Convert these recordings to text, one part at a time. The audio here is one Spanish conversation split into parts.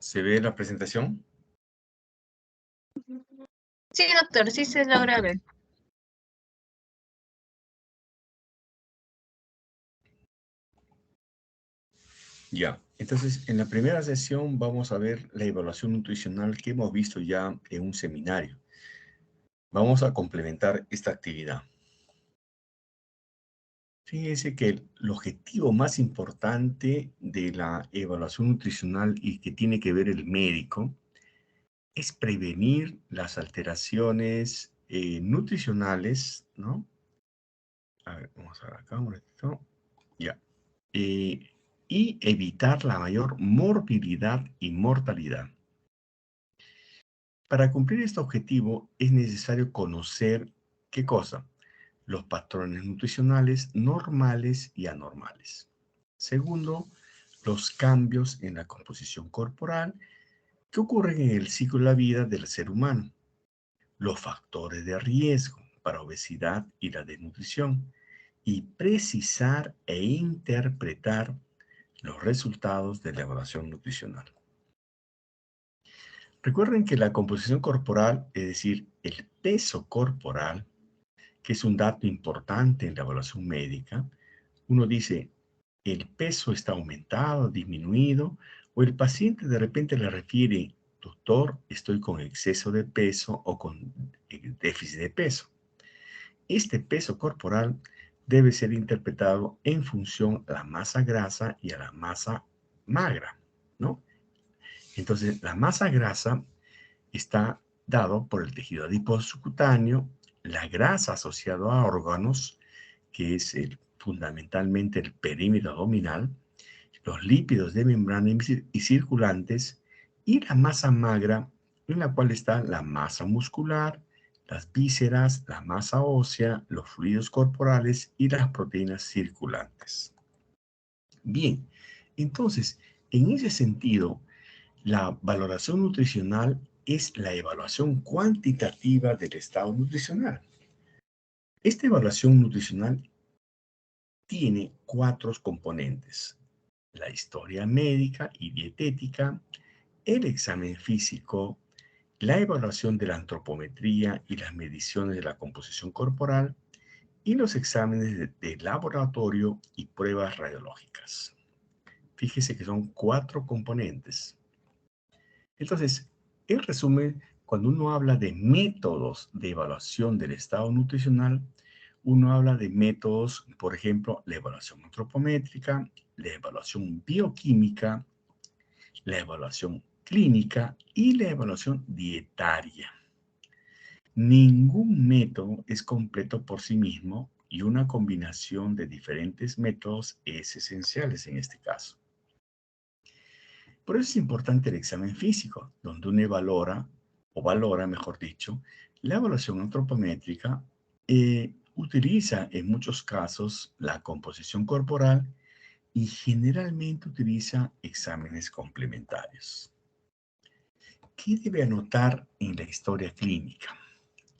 ¿Se ve la presentación? Sí, doctor, sí se logra ver. Ya. Entonces, en la primera sesión vamos a ver la evaluación nutricional que hemos visto ya en un seminario. Vamos a complementar esta actividad. Fíjense que el objetivo más importante de la evaluación nutricional y que tiene que ver el médico es prevenir las alteraciones nutricionales, ¿no? A ver, vamos a ver acá un ratito. Ya. Eh, y evitar la mayor morbilidad y mortalidad. Para cumplir este objetivo es necesario conocer, ¿qué cosa? Los patrones nutricionales normales y anormales. Segundo, los cambios en la composición corporal que ocurren en el ciclo de la vida del ser humano. Los factores de riesgo para obesidad y la desnutrición. Y precisar e interpretar los resultados de la evaluación nutricional. Recuerden que la composición corporal, es decir, el peso corporal, que es un dato importante en la evaluación médica, uno dice, el peso está aumentado, disminuido, o el paciente de repente le refiere, doctor, estoy con exceso de peso o con déficit de peso. Este peso corporal debe ser interpretado en función a la masa grasa y a la masa magra, ¿no? Entonces, la masa grasa está dado por el tejido adiposo subcutáneo, la grasa asociada a órganos, que es fundamentalmente el perímetro abdominal, los lípidos de membrana y circulantes, y la masa magra, en la cual está la masa muscular, las vísceras, la masa ósea, los fluidos corporales y las proteínas circulantes. Bien, entonces, en ese sentido, la valoración nutricional es la evaluación cuantitativa del estado nutricional. Esta evaluación nutricional tiene 4 componentes: la historia médica y dietética, el examen físico, la evaluación de la antropometría y las mediciones de la composición corporal, y los exámenes de laboratorio y pruebas radiológicas. Fíjese que son 4 componentes. Entonces, en resumen, cuando uno habla de métodos de evaluación del estado nutricional, uno habla de métodos, por ejemplo, la evaluación antropométrica, la evaluación bioquímica, la evaluación clínica y la evaluación dietaria. Ningún método es completo por sí mismo y una combinación de diferentes métodos es esencial en este caso. Por eso es importante el examen físico, donde uno valora, mejor dicho, la evaluación antropométrica. Utiliza en muchos casos la composición corporal y generalmente utiliza exámenes complementarios. ¿Qué debe anotar en la historia clínica?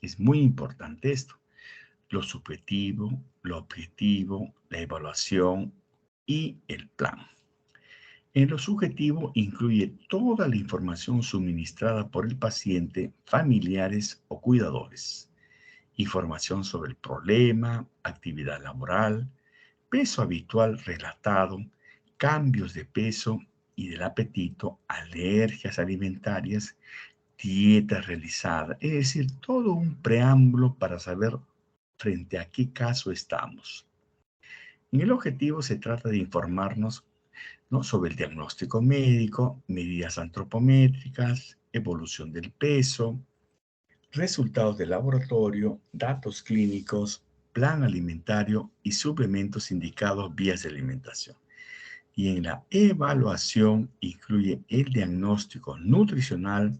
Es muy importante esto: lo subjetivo, lo objetivo, la evaluación y el plan. En lo subjetivo incluye toda la información suministrada por el paciente, familiares o cuidadores. Información sobre el problema, actividad laboral, peso habitual relatado, cambios de peso y del apetito, alergias alimentarias, dieta realizada. Es decir, todo un preámbulo para saber frente a qué caso estamos. En el objetivo se trata de informarnos, ¿no?, sobre el diagnóstico médico, medidas antropométricas, evolución del peso, resultados de laboratorio, datos clínicos, plan alimentario y suplementos indicados, vías de alimentación. Y en la evaluación incluye el diagnóstico nutricional,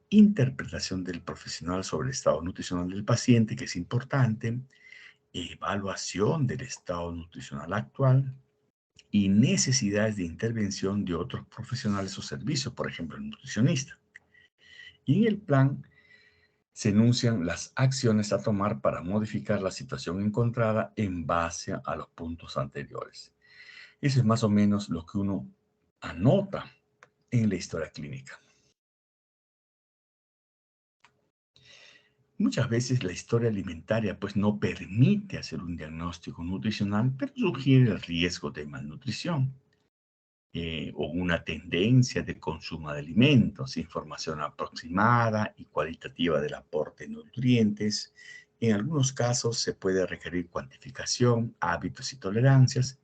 interpretación del profesional sobre el estado nutricional del paciente, que es importante, evaluación del estado nutricional actual y necesidades de intervención de otros profesionales o servicios, por ejemplo, el nutricionista. Y en el plan se enuncian las acciones a tomar para modificar la situación encontrada en base a los puntos anteriores. Eso es más o menos lo que uno anota en la historia clínica. Muchas veces la historia alimentaria pues no permite hacer un diagnóstico nutricional, pero sugiere el riesgo de malnutrición o una tendencia de consumo de alimentos, información aproximada y cualitativa del aporte de nutrientes. En algunos casos se puede requerir cuantificación, hábitos y tolerancias.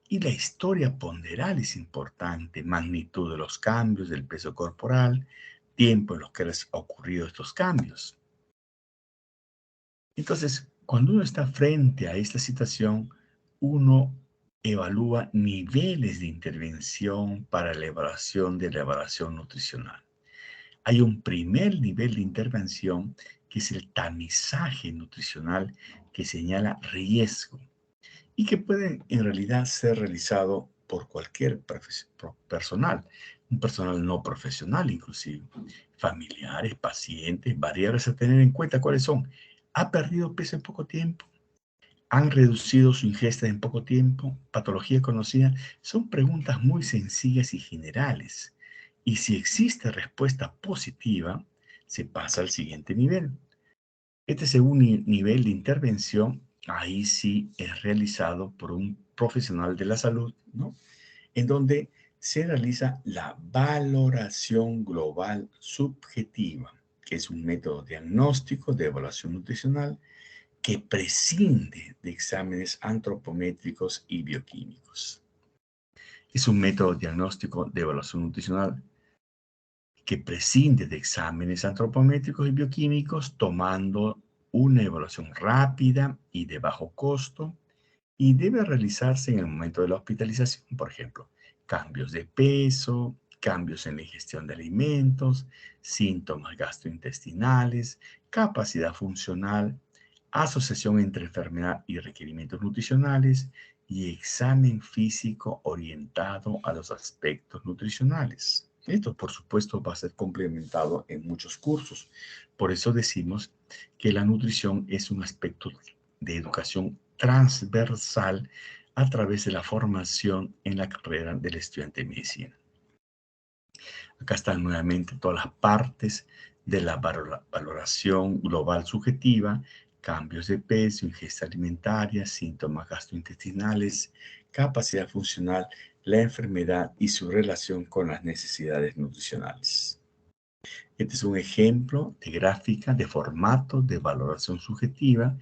Y la historia ponderal es importante, magnitud de los cambios del peso corporal, tiempo en los que han ocurrido estos cambios. Entonces, cuando uno está frente a esta situación, uno evalúa niveles de intervención para la evaluación nutricional. Hay un primer nivel de intervención que es el tamizaje nutricional que señala riesgo y que puede en realidad ser realizado por cualquier personal, un personal no profesional inclusive, familiares, pacientes, variables a tener en cuenta cuáles son. ¿Ha perdido peso en poco tiempo? ¿Han reducido su ingesta en poco tiempo? ¿Patología conocida? Son preguntas muy sencillas y generales. Y si existe respuesta positiva, se pasa al siguiente nivel. Este segundo nivel de intervención, ahí sí es realizado por un profesional de la salud, ¿no? En donde se realiza la valoración global subjetiva, que es un método diagnóstico de evaluación nutricional que prescinde de exámenes antropométricos y bioquímicos. Es un método diagnóstico de evaluación nutricional que prescinde de exámenes antropométricos y bioquímicos, tomando una evaluación rápida y de bajo costo, y debe realizarse en el momento de la hospitalización, por ejemplo, cambios de peso, cambios en la ingestión de alimentos, síntomas gastrointestinales, capacidad funcional, asociación entre enfermedad y requerimientos nutricionales y examen físico orientado a los aspectos nutricionales. Esto, por supuesto, va a ser complementado en muchos cursos. Por eso decimos que la nutrición es un aspecto de educación transversal a través de la formación en la carrera del estudiante de medicina. Acá están nuevamente todas las partes de la valoración global subjetiva, cambios de peso, ingesta alimentaria, síntomas gastrointestinales, capacidad funcional, la enfermedad y su relación con las necesidades nutricionales. Este es un ejemplo de gráfica de formato de valoración subjetiva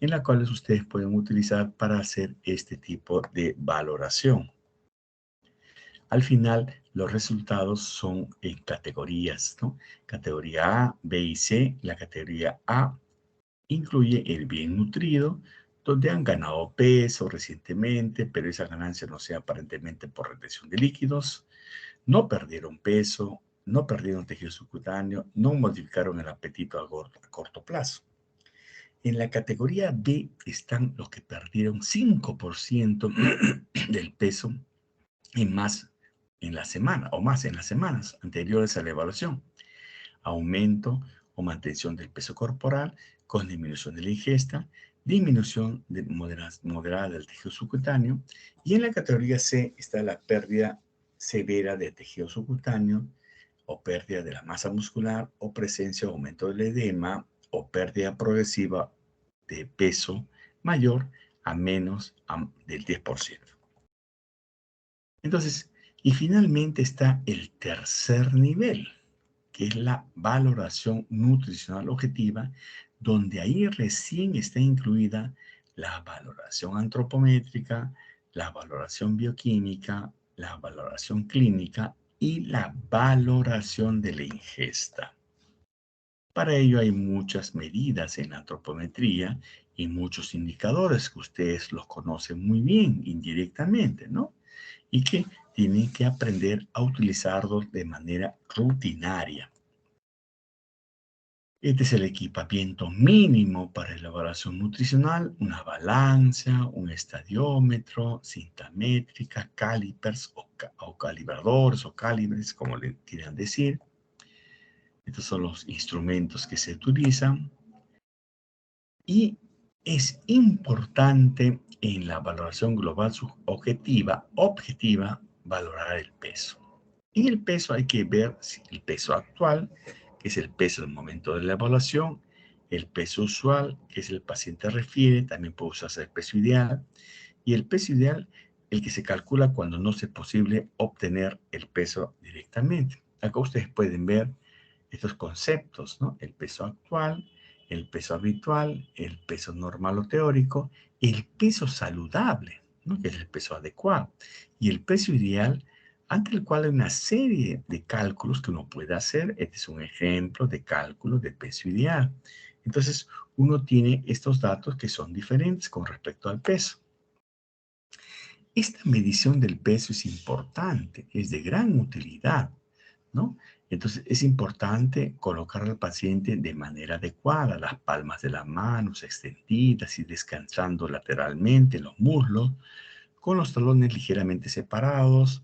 en la cual ustedes pueden utilizar para hacer este tipo de valoración. Al final, los resultados son en categorías, ¿no? Categoría A, B y C. La categoría A incluye el bien nutrido, donde han ganado peso recientemente, pero esa ganancia no sea aparentemente por retención de líquidos, no perdieron peso, no perdieron tejido subcutáneo, no modificaron el apetito a corto plazo. En la categoría B están los que perdieron 5% del peso en la semana o más en las semanas anteriores a la evaluación. Aumento o mantención del peso corporal con disminución de la ingesta, disminución moderada del tejido subcutáneo. Y en la categoría C está la pérdida severa de tejido subcutáneo o pérdida de la masa muscular o presencia o aumento del edema o pérdida progresiva de peso mayor a menos del 10%. Entonces, y finalmente está el tercer nivel, que es la valoración nutricional objetiva, donde ahí recién está incluida la valoración antropométrica, la valoración bioquímica, la valoración clínica y la valoración de la ingesta. Para ello hay muchas medidas en antropometría y muchos indicadores que ustedes los conocen muy bien indirectamente, ¿no? Y que tienen que aprender a utilizarlos de manera rutinaria. Este es el equipamiento mínimo para la evaluación nutricional: una balanza, un estadiómetro, cinta métrica, calipers o calibradores o calibres, como le quieran decir. Estos son los instrumentos que se utilizan. Y es importante en la valoración global objetiva, valorar el peso. En el peso hay que ver si el peso actual, que es el peso del momento de la evaluación, el peso usual, que es el paciente refiere, también puede usarse el peso ideal, y el peso ideal, el que se calcula cuando no es posible obtener el peso directamente. Acá ustedes pueden ver estos conceptos, ¿no? El peso actual, el peso habitual, el peso normal o teórico, el peso saludable, ¿no? Que es el peso adecuado, y el peso ideal, ante el cual hay una serie de cálculos que uno puede hacer. Este es un ejemplo de cálculo de peso ideal. Entonces, uno tiene estos datos que son diferentes con respecto al peso. Esta medición del peso es importante, es de gran utilidad, ¿no? Entonces, es importante colocar al paciente de manera adecuada, las palmas de las manos extendidas y descansando lateralmente en los muslos, con los talones ligeramente separados,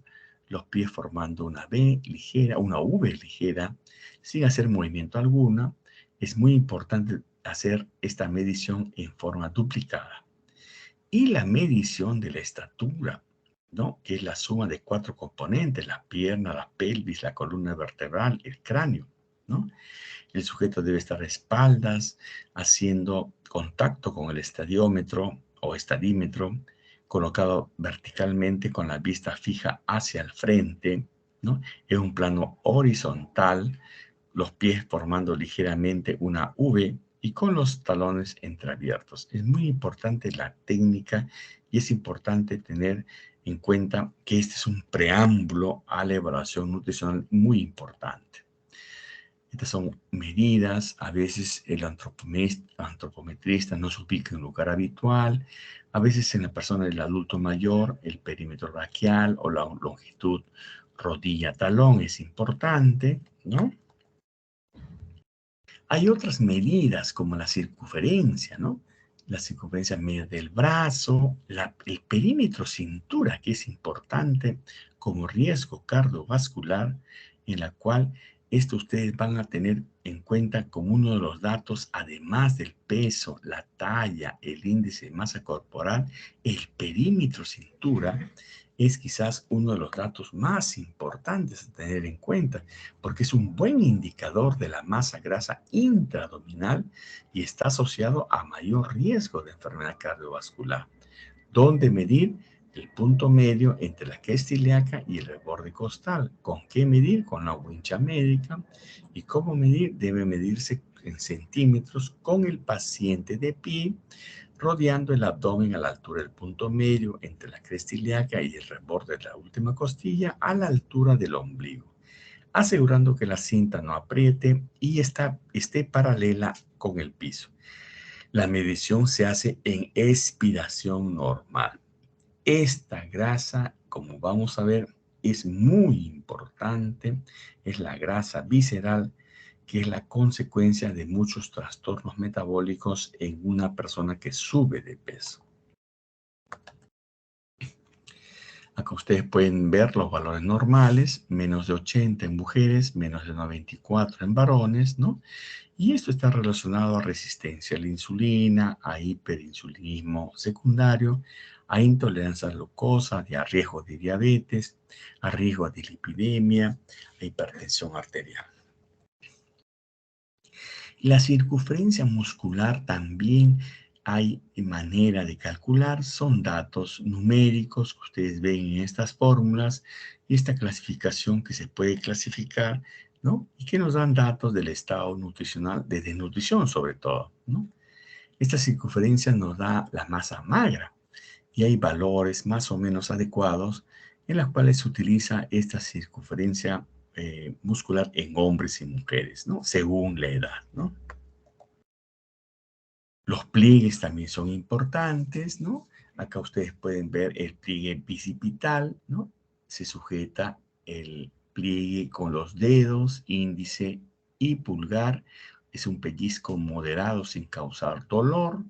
los pies formando una V ligera, una V ligera, sin hacer movimiento alguno. Es muy importante hacer esta medición en forma duplicada. Y la medición de la estatura, ¿no? Que es la suma de 4 componentes: la pierna, la pelvis, la columna vertebral, el cráneo, ¿no? El sujeto debe estar de espaldas, haciendo contacto con el estadiómetro o estadímetro, colocado verticalmente con la vista fija hacia el frente, ¿no? En un plano horizontal, los pies formando ligeramente una V y con los talones entreabiertos. Es muy importante la técnica y es importante tener en cuenta que este es un preámbulo a la evaluación nutricional muy importante. Estas son medidas. A veces el antropometrista no se ubica en un lugar habitual. A veces en la persona del adulto mayor, el perímetro braquial o la longitud rodilla-talón es importante, ¿no? Hay otras medidas como la circunferencia, ¿no? La circunferencia media del brazo, el perímetro cintura, que es importante como riesgo cardiovascular, en la cual esto ustedes van a tener en cuenta como uno de los datos, además del peso, la talla, el índice de masa corporal. El perímetro cintura es quizás uno de los datos más importantes a tener en cuenta, porque es un buen indicador de la masa grasa intraabdominal y está asociado a mayor riesgo de enfermedad cardiovascular. ¿Dónde medir? El punto medio entre la cresta ilíaca y el reborde costal. ¿Con qué medir? Con la wincha médica. ¿Y cómo medir? Debe medirse en centímetros con el paciente de pie, rodeando el abdomen a la altura del punto medio entre la cresta ilíaca y el reborde de la última costilla a la altura del ombligo, asegurando que la cinta no apriete y esté paralela con el piso. La medición se hace en expiración normal. Esta grasa, como vamos a ver, es muy importante. Es la grasa visceral, que es la consecuencia de muchos trastornos metabólicos en una persona que sube de peso. Acá ustedes pueden ver los valores normales: menos de 80 en mujeres, menos de 94 en varones, ¿no? Y esto está relacionado a resistencia a la insulina, a hiperinsulinismo secundario, a intolerancia a la glucosa, a riesgo de diabetes, a riesgo de lipidemia, a hipertensión arterial. La circunferencia muscular también hay manera de calcular. Son datos numéricos que ustedes ven en estas fórmulas y esta clasificación que se puede clasificar, ¿no? Y que nos dan datos del estado nutricional, de desnutrición sobre todo, ¿no? Esta circunferencia nos da la masa magra y hay valores más o menos adecuados en los cuales se utiliza esta circunferencia muscular en hombres y mujeres, ¿no? Según la edad, ¿no? Los pliegues también son importantes, ¿no? Acá ustedes pueden ver el pliegue bicipital, ¿no? Se sujeta el pliegue con los dedos, índice y pulgar. Es un pellizco moderado sin causar dolor.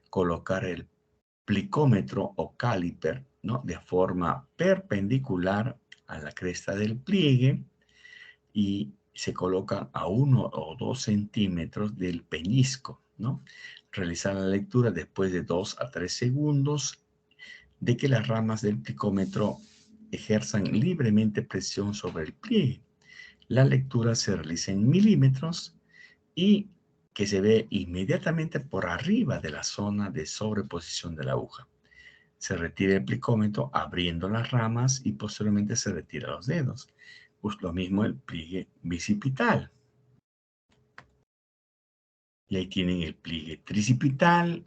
Colocar el plicómetro o caliper, ¿no? De forma perpendicular a la cresta del pliegue y se coloca a 1 o 2 centímetros del peñisco, ¿no? Realizar la lectura después de 2 a 3 segundos de que las ramas del plicómetro ejerzan libremente presión sobre el pliegue. La lectura se realiza en milímetros y que se ve inmediatamente por arriba de la zona de sobreposición de la aguja. Se retira el plicómetro abriendo las ramas y posteriormente se retira los dedos. Pues lo mismo el pliegue bicipital. Y ahí tienen el pliegue tricipital,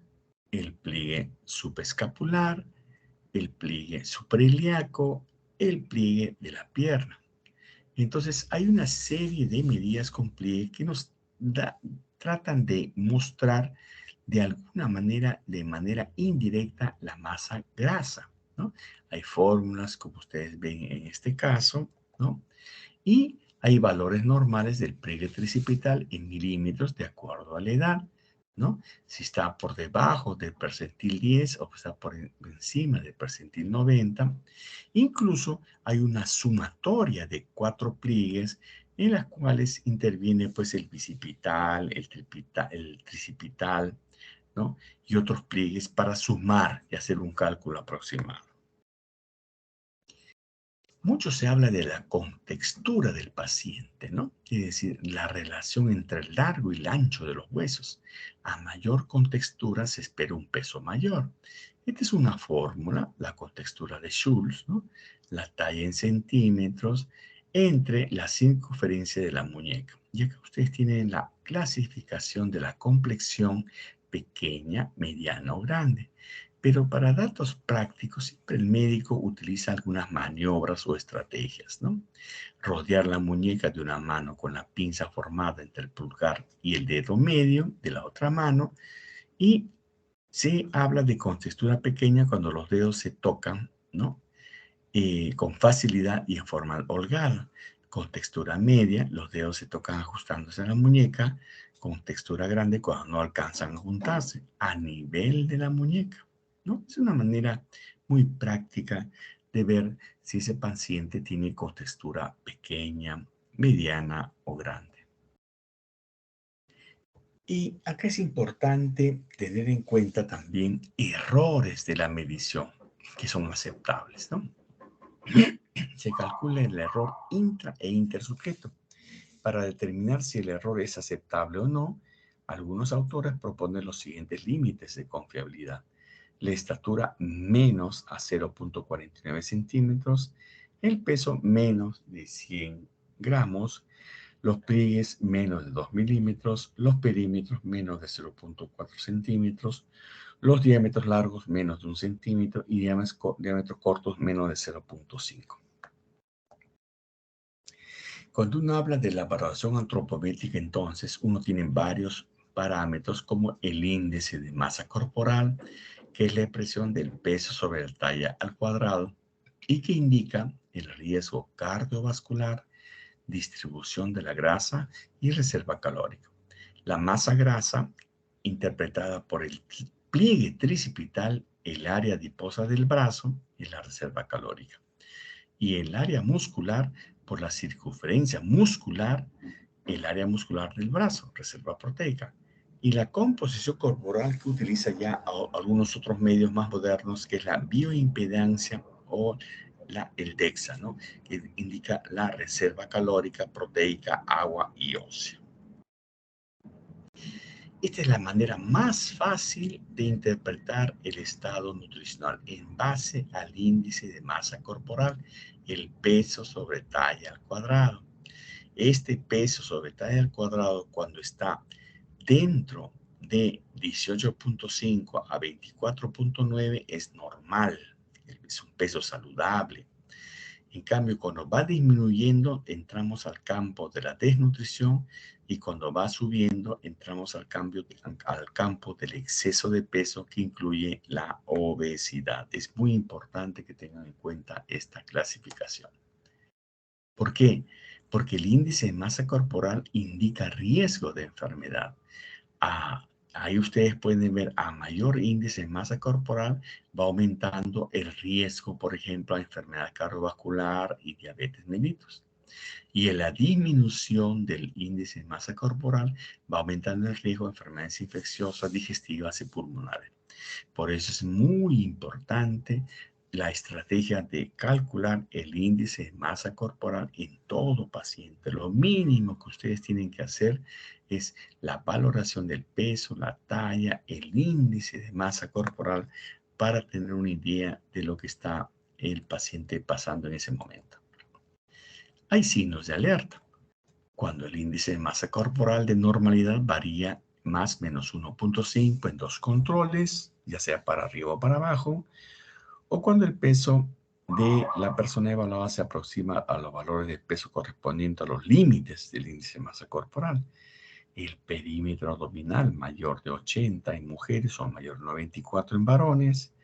el pliegue subescapular, el pliegue suprailíaco, el pliegue de la pierna. Entonces, hay una serie de medidas con pliegue que nos tratan de mostrar de alguna manera, de manera indirecta, la masa grasa, ¿no? Hay fórmulas, como ustedes ven en este caso, ¿no? Y hay valores normales del pliegue tricipital en milímetros de acuerdo a la edad, ¿no? Si está por debajo del percentil 10 o está por encima del percentil 90. Incluso hay una sumatoria de 4 pliegues en las cuales interviene pues el bicipital, el tricipital, ¿no? Y otros pliegues para sumar y hacer un cálculo aproximado. Mucho se habla de la contextura del paciente, ¿no? Es decir, la relación entre el largo y el ancho de los huesos. A mayor contextura se espera un peso mayor. Esta es una fórmula, la contextura de Schulz, ¿no? La talla en centímetros entre la circunferencia de la muñeca. Y acá ustedes tienen la clasificación de la complexión pequeña, mediana o grande. Pero para datos prácticos, siempre el médico utiliza algunas maniobras o estrategias, ¿no? Rodear la muñeca de una mano con la pinza formada entre el pulgar y el dedo medio de la otra mano. Y se habla de contextura pequeña cuando los dedos se tocan, ¿no? Con facilidad y en forma holgada. Con textura media, los dedos se tocan ajustándose a la muñeca. Con textura grande, cuando no alcanzan a juntarse a nivel de la muñeca, ¿no? Es una manera muy práctica de ver si ese paciente tiene contextura pequeña, mediana o grande. Y acá es importante tener en cuenta también errores de la medición que son aceptables, ¿no? Se calcula el error intra e intersujeto. Para determinar si el error es aceptable o no, algunos autores proponen los siguientes límites de confiabilidad. La estatura menos a 0.49 centímetros, el peso menos de 100 gramos, los pliegues menos de 2 milímetros, los perímetros menos de 0.4 centímetros, los diámetros largos menos de 1 centímetro y diámetros cortos menos de 0.5. Cuando uno habla de la valoración antropométrica, entonces uno tiene varios parámetros como el índice de masa corporal, que es la expresión del peso sobre la talla al cuadrado y que indica el riesgo cardiovascular, distribución de la grasa y reserva calórica. La masa grasa, interpretada por el pliegue tricipital, el área adiposa del brazo y la reserva calórica. Y el área muscular, por la circunferencia muscular, el área muscular del brazo, reserva proteica. Y la composición corporal que utiliza ya algunos otros medios más modernos, que es la bioimpedancia o el DEXA, ¿no? Que indica la reserva calórica, proteica, agua y ósea. Esta es la manera más fácil de interpretar el estado nutricional en base al índice de masa corporal, el peso sobre talla al cuadrado. Este peso sobre talla al cuadrado, cuando está dentro de 18.5 a 24.9, es normal, es un peso saludable. En cambio, cuando va disminuyendo, entramos al campo de la desnutrición y cuando va subiendo, entramos al campo del exceso de peso que incluye la obesidad. Es muy importante que tengan en cuenta esta clasificación. ¿Por qué? Porque el índice de masa corporal indica riesgo de enfermedad. Ahí ustedes pueden ver, a mayor índice de masa corporal va aumentando el riesgo, por ejemplo, a enfermedad cardiovascular y diabetes mellitus. Y en la disminución del índice de masa corporal va aumentando el riesgo de enfermedades infecciosas, digestivas y pulmonares. Por eso es muy importante la estrategia de calcular el índice de masa corporal en todo paciente. Lo mínimo que ustedes tienen que hacer es la valoración del peso, la talla, el índice de masa corporal para tener una idea de lo que está el paciente pasando en ese momento. Hay signos de alerta. Cuando el índice de masa corporal de normalidad varía más o menos 1.5 en dos controles, ya sea para arriba o para abajo, o cuando el peso de la persona evaluada se aproxima a los valores de peso correspondientes a los límites del índice de masa corporal. El perímetro abdominal mayor de 80 en mujeres o mayor de 94 en varones,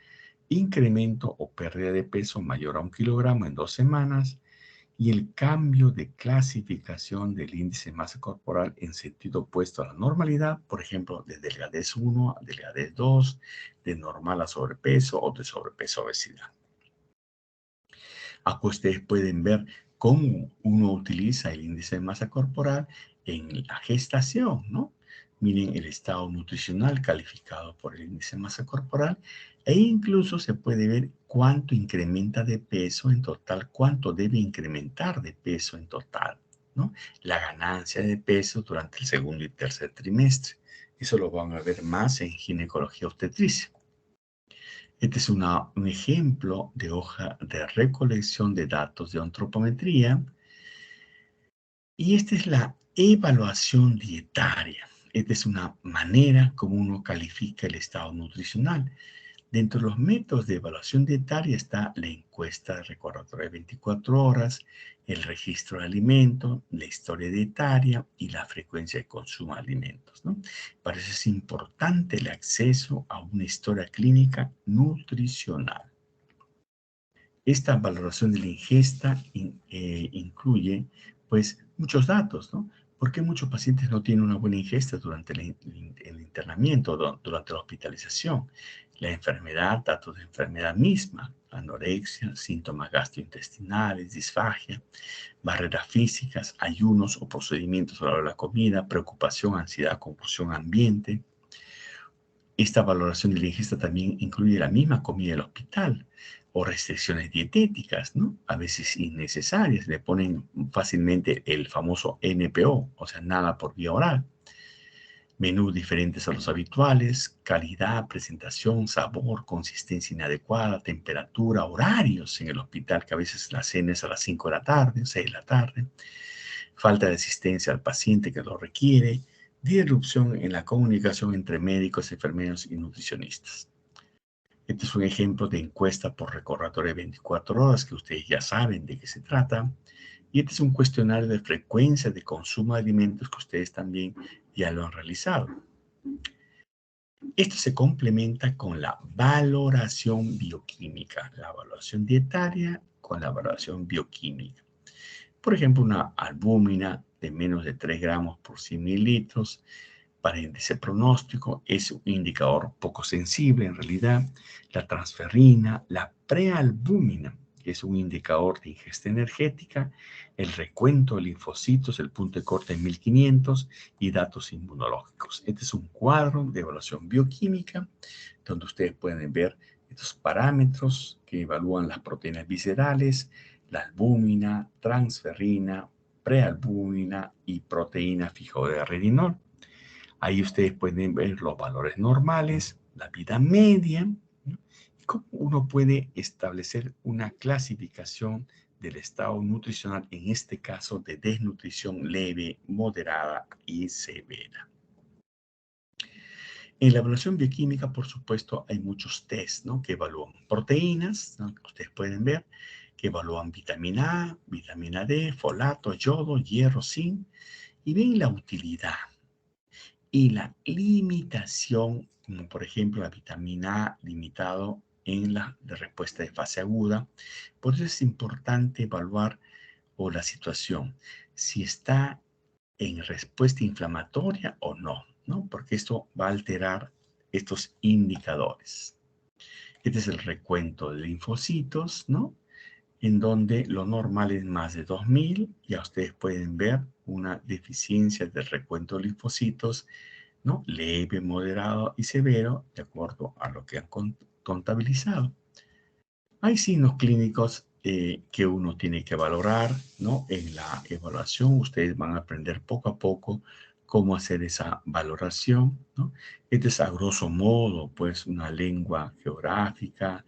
incremento o pérdida de peso mayor a 1 kilogramo en 2 semanas, y el cambio de clasificación del índice de masa corporal en sentido opuesto a la normalidad, por ejemplo, de delgadez 1 a delgadez 2, de normal a sobrepeso o de sobrepeso a obesidad. Aquí ustedes pueden ver cómo uno utiliza el índice de masa corporal en la gestación, ¿no? Miren el estado nutricional calificado por el índice de masa corporal e incluso se puede ver cuánto incrementa de peso en total, cuánto debe incrementar de peso en total, ¿no? La ganancia de peso durante el segundo y tercer trimestre. Eso lo van a ver más en ginecología obstetricia. Este es un ejemplo de hoja de recolección de datos de antropometría. Y esta es la evaluación dietaria. Esta es una manera como uno califica el estado nutricional. Dentro de los métodos de evaluación dietaria está la encuesta de recordatorio de 24 horas, el registro de alimentos, la historia dietaria y la frecuencia de consumo de alimentos, ¿no? Para eso es importante el acceso a una historia clínica nutricional. Esta valoración de la ingesta incluye, pues, muchos datos, ¿no? ¿Por qué muchos pacientes no tienen una buena ingesta durante el internamiento, durante la hospitalización? La enfermedad, datos de enfermedad misma, anorexia, síntomas gastrointestinales, disfagia, barreras físicas, ayunos o procedimientos a la hora de la comida, preocupación, ansiedad, confusión, ambiente. Esta valoración de la ingesta también incluye la misma comida del hospital o restricciones dietéticas, ¿no? A veces innecesarias. Le ponen fácilmente el famoso NPO, o sea, nada por vía oral. Menús diferentes a los habituales, calidad, presentación, sabor, consistencia inadecuada, temperatura, horarios en el hospital, que a veces la cena es a las 5 de la tarde, 6 de la tarde. Falta de asistencia al paciente que lo requiere, disrupción en la comunicación entre médicos, enfermeros y nutricionistas. Este es un ejemplo de encuesta por recordatorio de 24 horas que ustedes ya saben de qué se trata. Y este es un cuestionario de frecuencia de consumo de alimentos que ustedes también ya lo han realizado. Esto se complementa con la valoración bioquímica, la evaluación dietaria con la valoración bioquímica. Por ejemplo, una albúmina de menos de 3 gramos por 100 mililitros para índice pronóstico es un indicador poco sensible en realidad. La transferrina, la prealbúmina, que es un indicador de ingesta energética, el recuento de linfocitos, el punto de corte en 1500 y datos inmunológicos. Este es un cuadro de evaluación bioquímica donde ustedes pueden ver estos parámetros que evalúan las proteínas viscerales, la albúmina, transferrina, prealbúmina y proteína fijadora de retinol. Ahí ustedes pueden ver los valores normales, la vida media, ¿no? Y cómo uno puede establecer una clasificación del estado nutricional, en este caso de desnutrición leve, moderada y severa. En la evaluación bioquímica, por supuesto, hay muchos test, ¿no? Que evalúan proteínas, ¿no? Que ustedes pueden ver, que evalúan vitamina A, vitamina D, folato, yodo, hierro, zinc, y ven la utilidad y la limitación, como por ejemplo la vitamina A limitado en la de respuesta de fase aguda. Por eso es importante evaluar o la situación, si está en respuesta inflamatoria o no, ¿no? Porque esto va a alterar estos indicadores. Este es el recuento de linfocitos, ¿no? En donde lo normal es más de 2000, ya ustedes pueden ver una deficiencia del recuento de linfocitos, ¿no? Leve, moderado y severo, de acuerdo a lo que han contabilizado. Hay signos clínicos que uno tiene que valorar, ¿no? En la evaluación ustedes van a aprender poco a poco cómo hacer esa valoración, ¿no? Este es a grosso modo, pues, una lengua geográfica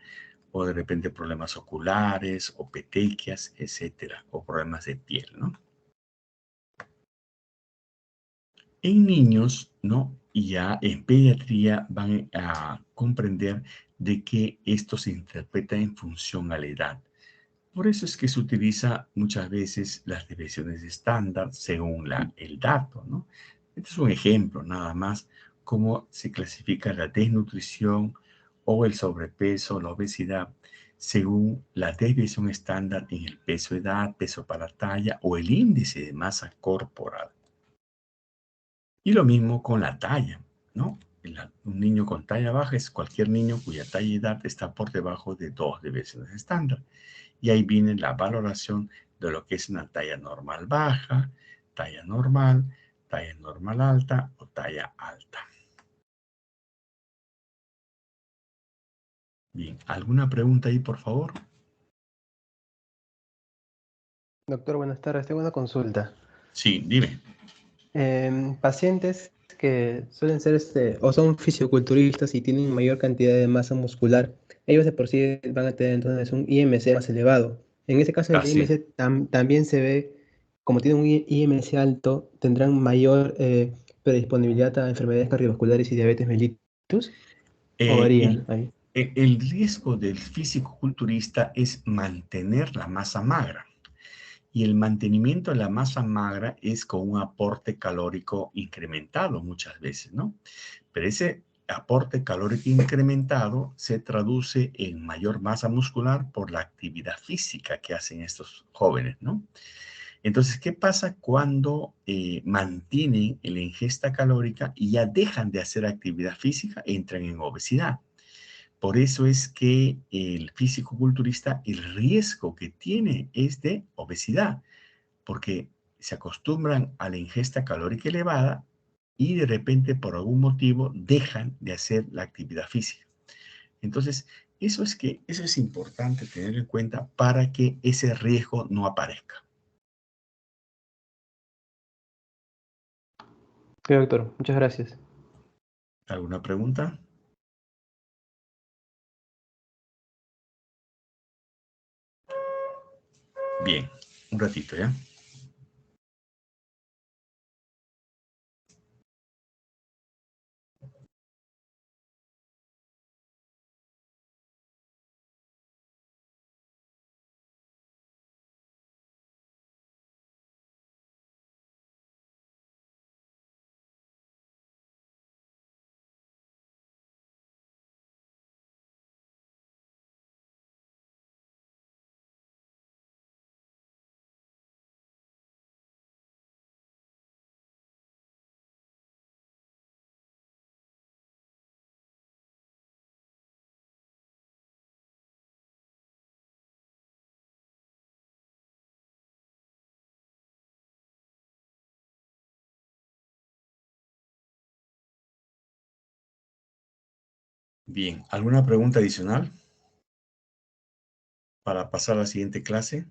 o de repente problemas oculares o petequias, etcétera, o problemas de piel, ¿no? En niños, ¿no? Y ya en pediatría van a comprender de que esto se interpreta en función a la edad. Por eso es que se utiliza muchas veces las desviaciones estándar según el dato, ¿no? Este es un ejemplo nada más cómo se clasifica la desnutrición o el sobrepeso, la obesidad, según la desviación estándar en el peso-edad, peso para talla o el índice de masa corporal. Y lo mismo con la talla, ¿no? Un niño con talla baja es cualquier niño cuya talla y edad está por debajo de 2 desviaciones estándar. Y ahí viene la valoración de lo que es una talla normal baja, talla normal alta o talla alta. Bien, ¿alguna pregunta ahí, por favor? Doctor, buenas tardes. Tengo una consulta. Sí, dime. Pacientes que suelen ser o son fisioculturistas y tienen mayor cantidad de masa muscular, ellos de por sí van a tener entonces un IMC más elevado. En ese caso, el Así. IMC también se ve, como tienen un IMC alto, tendrán mayor predisponibilidad a enfermedades cardiovasculares y diabetes mellitus, o varía El, ahí. el riesgo del físico-culturista es mantener la masa magra. Y el mantenimiento de la masa magra es con un aporte calórico incrementado muchas veces, ¿no? Pero ese aporte calórico incrementado se traduce en mayor masa muscular por la actividad física que hacen estos jóvenes, ¿no? Entonces, ¿qué pasa cuando mantienen la ingesta calórica y ya dejan de hacer actividad física? Entran en obesidad. Por eso es que el físico-culturista, el riesgo que tiene es de obesidad, porque se acostumbran a la ingesta calórica elevada y de repente por algún motivo dejan de hacer la actividad física. Entonces, eso es importante tener en cuenta para que ese riesgo no aparezca. Ok, doctor, muchas gracias. ¿Alguna pregunta? Bien, un ratito, ¿ya? Bien, ¿alguna pregunta adicional para pasar a la siguiente clase?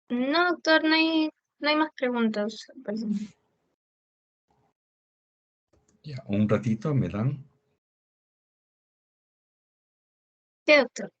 No, doctor, no hay más preguntas. Perdón. Ya, un ratito me dan. Sí, doctor.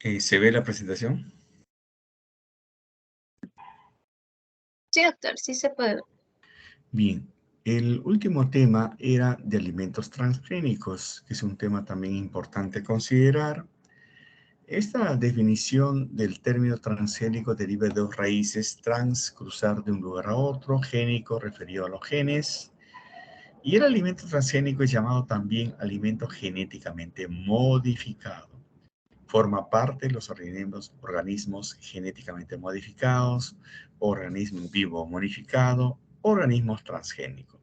¿Se ve la presentación? Sí, doctor, sí se puede ver. Bien, el último tema era de alimentos transgénicos, que es un tema también importante considerar. Esta definición del término transgénico deriva de dos raíces: trans, cruzar de un lugar a otro; génico, referido a los genes. Y el alimento transgénico es llamado también alimento genéticamente modificado. Forma parte de los organismos genéticamente modificados, organismo vivo modificado, organismos transgénicos.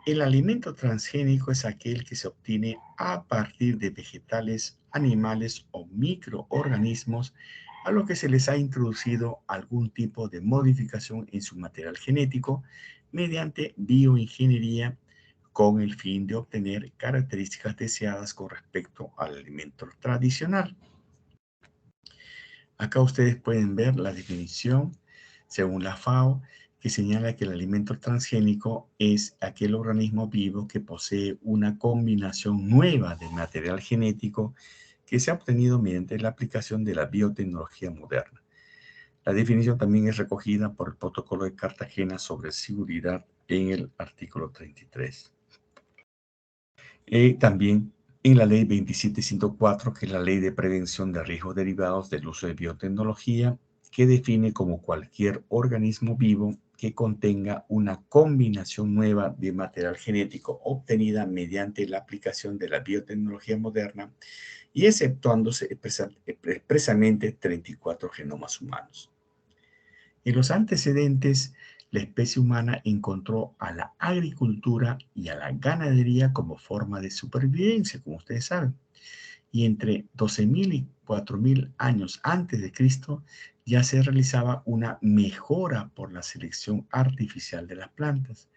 El alimento transgénico es aquel que se obtiene a partir de vegetales, animales o microorganismos a los que se les ha introducido algún tipo de modificación en su material genético mediante bioingeniería, con el fin de obtener características deseadas con respecto al alimento tradicional. Acá ustedes pueden ver la definición según la FAO, que señala que el alimento transgénico es aquel organismo vivo que posee una combinación nueva de material genético que se ha obtenido mediante la aplicación de la biotecnología moderna. La definición también es recogida por el Protocolo de Cartagena sobre seguridad en el artículo 33. También en la ley 27104, que es la ley de prevención de riesgos derivados del uso de biotecnología, que define como cualquier organismo vivo que contenga una combinación nueva de material genético obtenida mediante la aplicación de la biotecnología moderna, y exceptuándose expresamente 34 genomas humanos. En los antecedentes, la especie humana encontró a la agricultura y a la ganadería como forma de supervivencia, como ustedes saben. Y entre 12.000 y 4.000 años antes de Cristo ya se realizaba una mejora por la selección artificial de las plantas.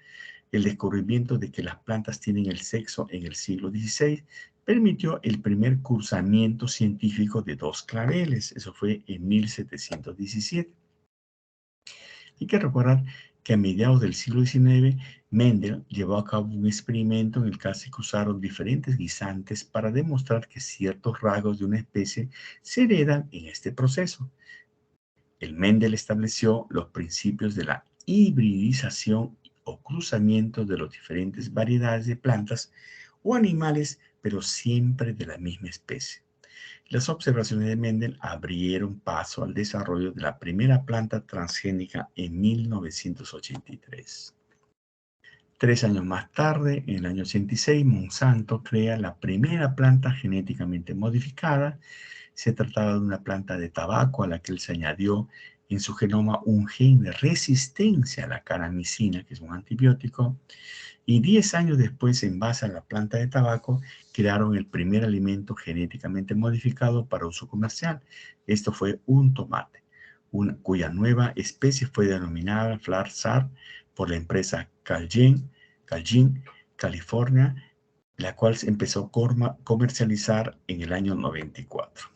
El descubrimiento de que las plantas tienen el sexo en el siglo XVI permitió el primer cruzamiento científico de dos claveles. Eso fue en 1717. Hay que recordar que a mediados del siglo XIX, Mendel llevó a cabo un experimento en el que se cruzaron diferentes guisantes para demostrar que ciertos rasgos de una especie se heredan en este proceso. El Mendel estableció los principios de la hibridización o cruzamiento de las diferentes variedades de plantas o animales, pero siempre de la misma especie. Las observaciones de Mendel abrieron paso al desarrollo de la primera planta transgénica en 1983. 3 años más tarde, en el año 86, Monsanto crea la primera planta genéticamente modificada. Se trataba de una planta de tabaco a la que él se añadió en su genoma un gen de resistencia a la caramicina, que es un antibiótico. Y 10 años después, en base a la planta de tabaco, crearon el primer alimento genéticamente modificado para uso comercial. Esto fue un tomate, cuya nueva especie fue denominada Flarsar por la empresa Calgene, California, la cual se empezó a comercializar en el año 94.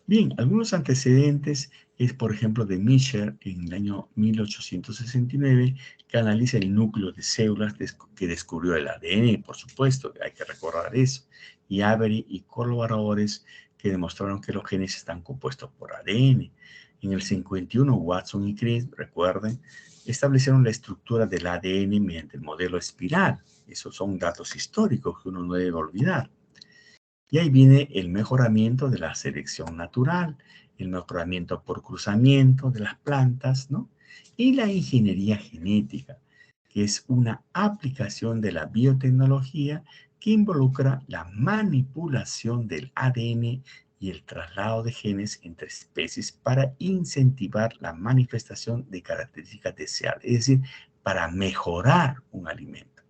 Bien, algunos antecedentes es, por ejemplo, de Michel en el año 1869, que analiza el núcleo de células que descubrió el ADN, por supuesto, hay que recordar eso, y Avery y colaboradores que demostraron que los genes están compuestos por ADN. En el 51, Watson y Crick, recuerden, establecieron la estructura del ADN mediante el modelo espiral. Esos son datos históricos que uno no debe olvidar. Y ahí viene el mejoramiento de la selección natural, el mejoramiento por cruzamiento de las plantas, ¿no? Y la ingeniería genética, que es una aplicación de la biotecnología que involucra la manipulación del ADN y el traslado de genes entre especies para incentivar la manifestación de características deseadas, es decir, para mejorar un alimento.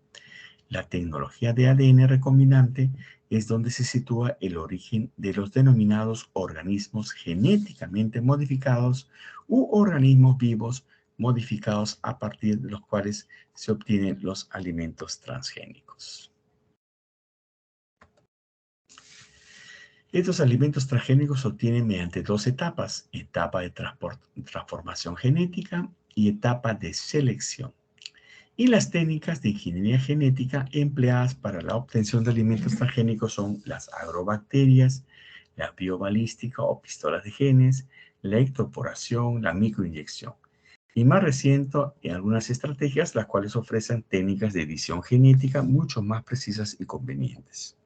La tecnología de ADN recombinante es donde se sitúa el origen de los denominados organismos genéticamente modificados u organismos vivos modificados, a partir de los cuales se obtienen los alimentos transgénicos. Estos alimentos transgénicos se obtienen mediante dos etapas: etapa de transformación genética y etapa de selección. Y las técnicas de ingeniería genética empleadas para la obtención de alimentos transgénicos son las agrobacterias, la biobalística o pistolas de genes, la ectoporación, la microinyección. Y más reciente, en algunas estrategias, las cuales ofrecen técnicas de edición genética mucho más precisas y convenientes.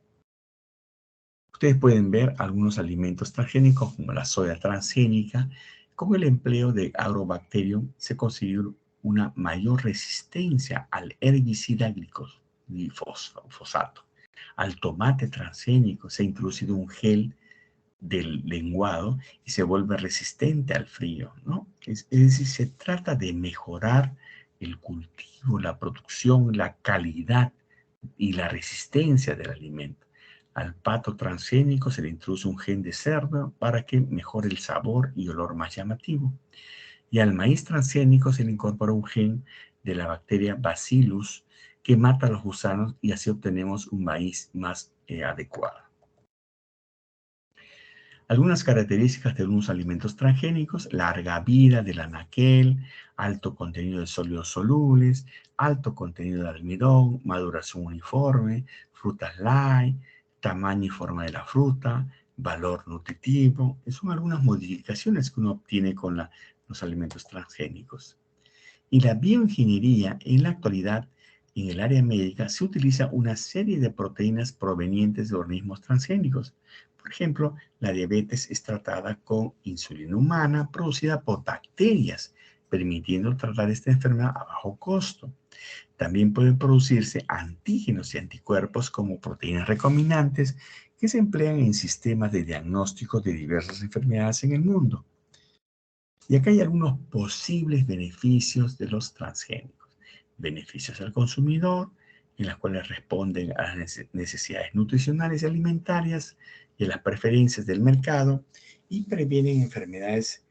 Ustedes pueden ver algunos alimentos transgénicos como la soya transgénica. Con el empleo de Agrobacterium se consiguió una mayor resistencia al herbicida glifosato. Al tomate transgénico se ha introducido un gel del lenguado y se vuelve resistente al frío, ¿no? Es decir, se trata de mejorar el cultivo, la producción, la calidad y la resistencia del alimento. Al pato transgénico se le introduce un gen de cerdo para que mejore el sabor y olor más llamativo. Y al maíz transgénico se le incorpora un gen de la bacteria Bacillus que mata a los gusanos y así obtenemos un maíz más adecuado. Algunas características de algunos alimentos transgénicos: larga vida del anaquel, alto contenido de sólidos solubles, alto contenido de almidón, maduración uniforme, frutas light, tamaño y forma de la fruta, valor nutritivo. Son algunas modificaciones que uno obtiene con los alimentos transgénicos. Y la bioingeniería, en la actualidad, en el área médica, se utiliza una serie de proteínas provenientes de organismos transgénicos. Por ejemplo, la diabetes es tratada con insulina humana producida por bacterias, permitiendo tratar esta enfermedad a bajo costo. También pueden producirse antígenos y anticuerpos como proteínas recombinantes que se emplean en sistemas de diagnóstico de diversas enfermedades en el mundo. Y acá hay algunos posibles beneficios de los transgénicos. Beneficios al consumidor, en las cuales responden a las necesidades nutricionales y alimentarias y a las preferencias del mercado y previenen enfermedades,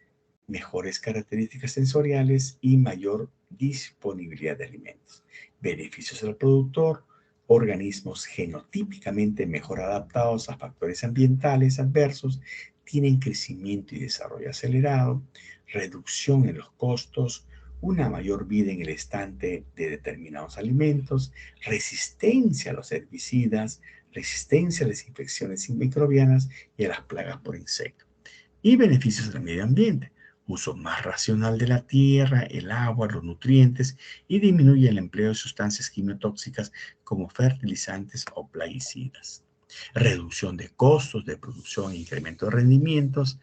mejores características sensoriales y mayor disponibilidad de alimentos. Beneficios al productor, organismos genotípicamente mejor adaptados a factores ambientales adversos, tienen crecimiento y desarrollo acelerado, reducción en los costos, una mayor vida en el estante de determinados alimentos, resistencia a los herbicidas, resistencia a las infecciones microbianas y a las plagas por insectos. Y beneficios del medio ambiente: uso más racional de la tierra, el agua, los nutrientes, y disminuye el empleo de sustancias quimiotóxicas como fertilizantes o plaguicidas. Reducción de costos de producción e incremento de rendimientos.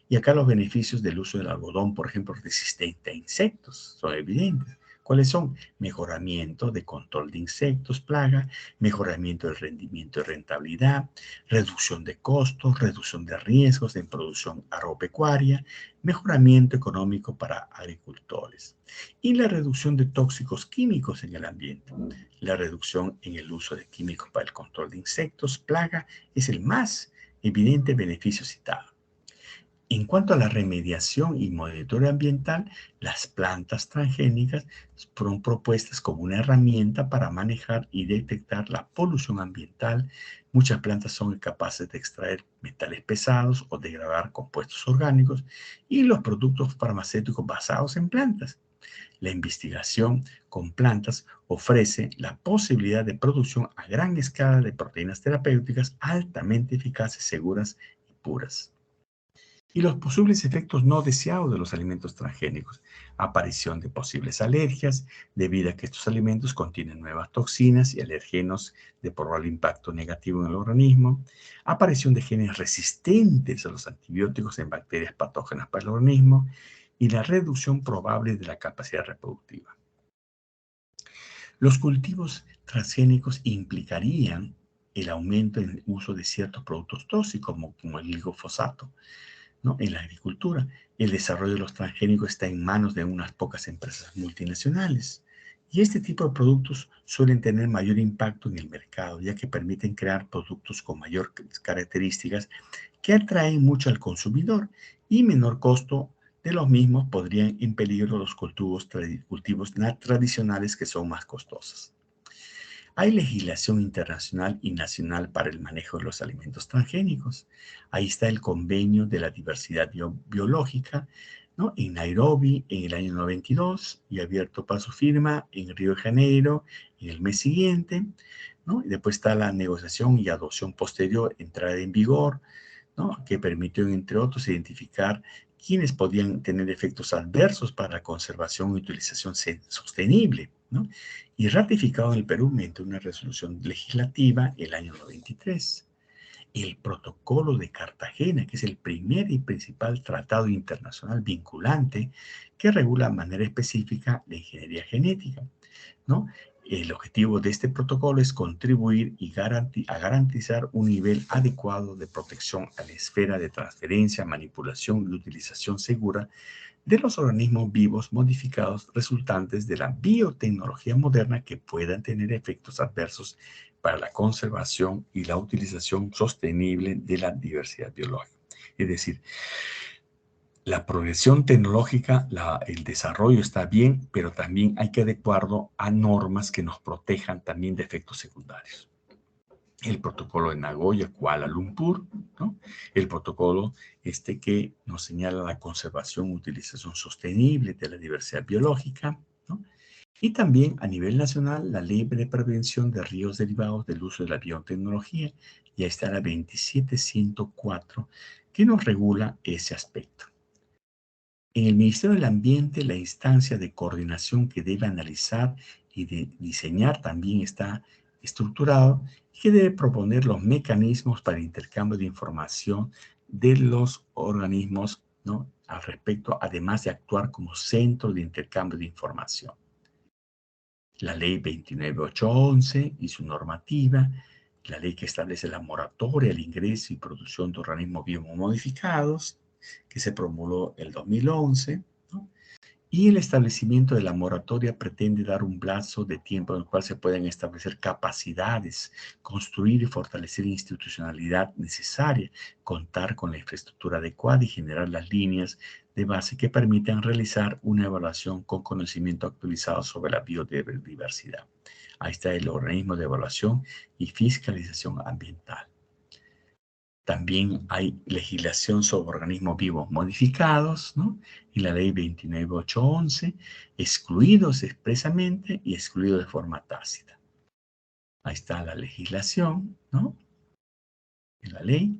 Y acá los beneficios del uso del algodón, por ejemplo, resistente a insectos, son evidentes. ¿Cuáles son? Mejoramiento de control de insectos, plaga, mejoramiento del rendimiento y rentabilidad, reducción de costos, reducción de riesgos en producción agropecuaria, mejoramiento económico para agricultores y la reducción de tóxicos químicos en el ambiente. La reducción en el uso de químicos para el control de insectos, plaga, es el más evidente beneficio citado. En cuanto a la remediación y monitoreo ambiental, las plantas transgénicas fueron propuestas como una herramienta para manejar y detectar la polución ambiental. Muchas plantas son capaces de extraer metales pesados o degradar compuestos orgánicos y los productos farmacéuticos basados en plantas. La investigación con plantas ofrece la posibilidad de producción a gran escala de proteínas terapéuticas altamente eficaces, seguras y puras. Y los posibles efectos no deseados de los alimentos transgénicos: aparición de posibles alergias, debido a que estos alimentos contienen nuevas toxinas y alergenos de probable impacto negativo en el organismo; aparición de genes resistentes a los antibióticos en bacterias patógenas para el organismo; y la reducción probable de la capacidad reproductiva. Los cultivos transgénicos implicarían el aumento en el uso de ciertos productos tóxicos como el glifosato, ¿no?, en la agricultura. El desarrollo de los transgénicos está en manos de unas pocas empresas multinacionales. Y este tipo de productos suelen tener mayor impacto en el mercado, ya que permiten crear productos con mayor características que atraen mucho al consumidor y menor costo de los mismos podrían en peligro los cultivos tradicionales que son más costosos. Hay legislación internacional y nacional para el manejo de los alimentos transgénicos. Ahí está el Convenio de la Diversidad Biológica, ¿no?, en Nairobi en el año 92 y abierto para su firma en Río de Janeiro en el mes siguiente, ¿no? Y después está la negociación y adopción posterior, entrada en vigor, ¿no? Que permitió, entre otros, identificar quiénes podían tener efectos adversos para la conservación y utilización sostenible, ¿no? Y ratificado en el Perú mediante una resolución legislativa el año 93. El Protocolo de Cartagena, que es el primer y principal tratado internacional vinculante que regula de manera específica la ingeniería genética, ¿no? El objetivo de este protocolo es contribuir a garantizar un nivel adecuado de protección a la esfera de transferencia, manipulación y utilización segura de los organismos vivos modificados resultantes de la biotecnología moderna que puedan tener efectos adversos para la conservación y la utilización sostenible de la diversidad biológica. Es decir, la progresión tecnológica, el desarrollo está bien, pero también hay que adecuarlo a normas que nos protejan también de efectos secundarios. El protocolo de Nagoya, Kuala Lumpur, ¿no? El protocolo que nos señala la conservación y utilización sostenible de la diversidad biológica, ¿no? Y también a nivel nacional, la Ley de Prevención de Riesgos Derivados del Uso de la Biotecnología, ya está la 27104, que nos regula ese aspecto. En el Ministerio del Ambiente, la instancia de coordinación que debe analizar y de diseñar también está estructurado y que debe proponer los mecanismos para el intercambio de información de los organismos, ¿no? Al respecto, además de actuar como centro de intercambio de información. La Ley 29811 y su normativa, la ley que establece la moratoria al ingreso y producción de organismos biomodificados, que se promulgó el 2011, ¿no? Y el establecimiento de la moratoria pretende dar un plazo de tiempo en el cual se pueden establecer capacidades, construir y fortalecer institucionalidad necesaria, contar con la infraestructura adecuada y generar las líneas de base que permitan realizar una evaluación con conocimiento actualizado sobre la biodiversidad. Ahí está el organismo de evaluación y fiscalización ambiental. También hay legislación sobre organismos vivos modificados, ¿no? En la ley 29811, excluidos expresamente y excluidos de forma tácita. Ahí está la legislación, ¿no? En la ley.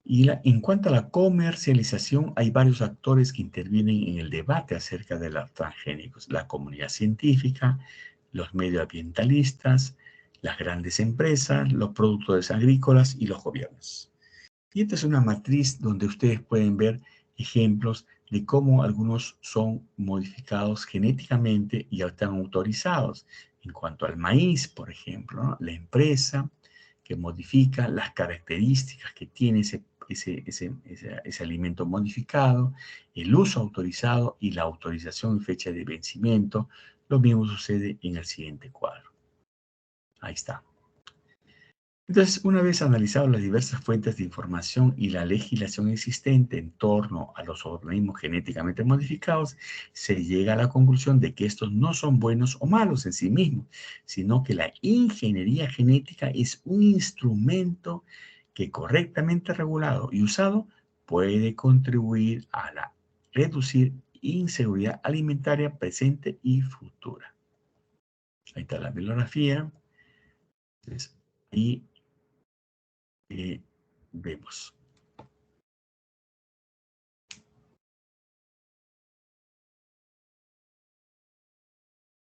Y en cuanto a la comercialización, hay varios actores que intervienen en el debate acerca de los transgénicos. La comunidad científica, los medioambientalistas, las grandes empresas, los productores agrícolas y los gobiernos. Y esta es una matriz donde ustedes pueden ver ejemplos de cómo algunos son modificados genéticamente y ya están autorizados. En cuanto al maíz, por ejemplo, ¿no? La empresa que modifica las características que tiene ese alimento modificado, el uso autorizado y la autorización y fecha de vencimiento. Lo mismo sucede en el siguiente cuadro. Ahí está. Entonces, una vez analizado las diversas fuentes de información y la legislación existente en torno a los organismos genéticamente modificados, se llega a la conclusión de que estos no son buenos o malos en sí mismos, sino que la ingeniería genética es un instrumento que correctamente regulado y usado puede contribuir a reducir inseguridad alimentaria presente y futura. Ahí está la bibliografía. Entonces, y vemos.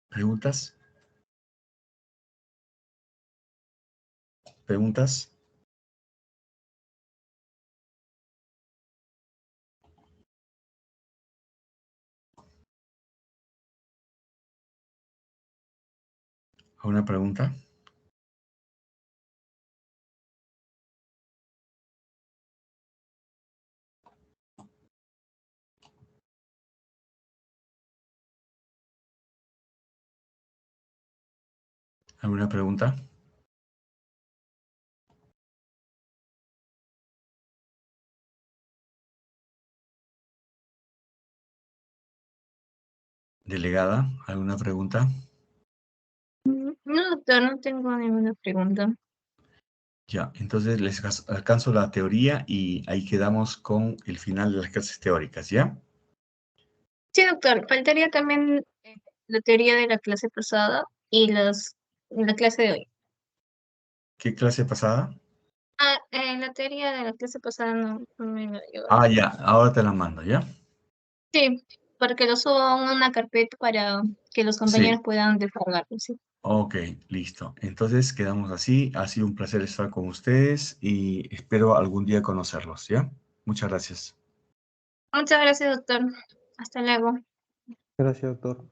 ¿Preguntas? ¿Preguntas? ¿Alguna pregunta? ¿Alguna pregunta? Delegada, ¿alguna pregunta? No, doctor, no tengo ninguna pregunta. Ya, entonces les alcanzo la teoría y ahí quedamos con el final de las clases teóricas, ¿ya? Sí, doctor, faltaría también la teoría de la clase pasada y la clase de hoy. ¿Qué clase pasada? En la teoría de la clase pasada no me lo dio. Ah, ya, ahora te la mando, ¿ya? Sí, porque lo subo a una carpeta para que los compañeros Sí, puedan descargarlo, sí. ok, listo. Entonces quedamos así. Ha sido un placer estar con ustedes y espero algún día conocerlos, ¿ya? Muchas gracias. Muchas gracias, doctor. Hasta luego. Gracias, doctor.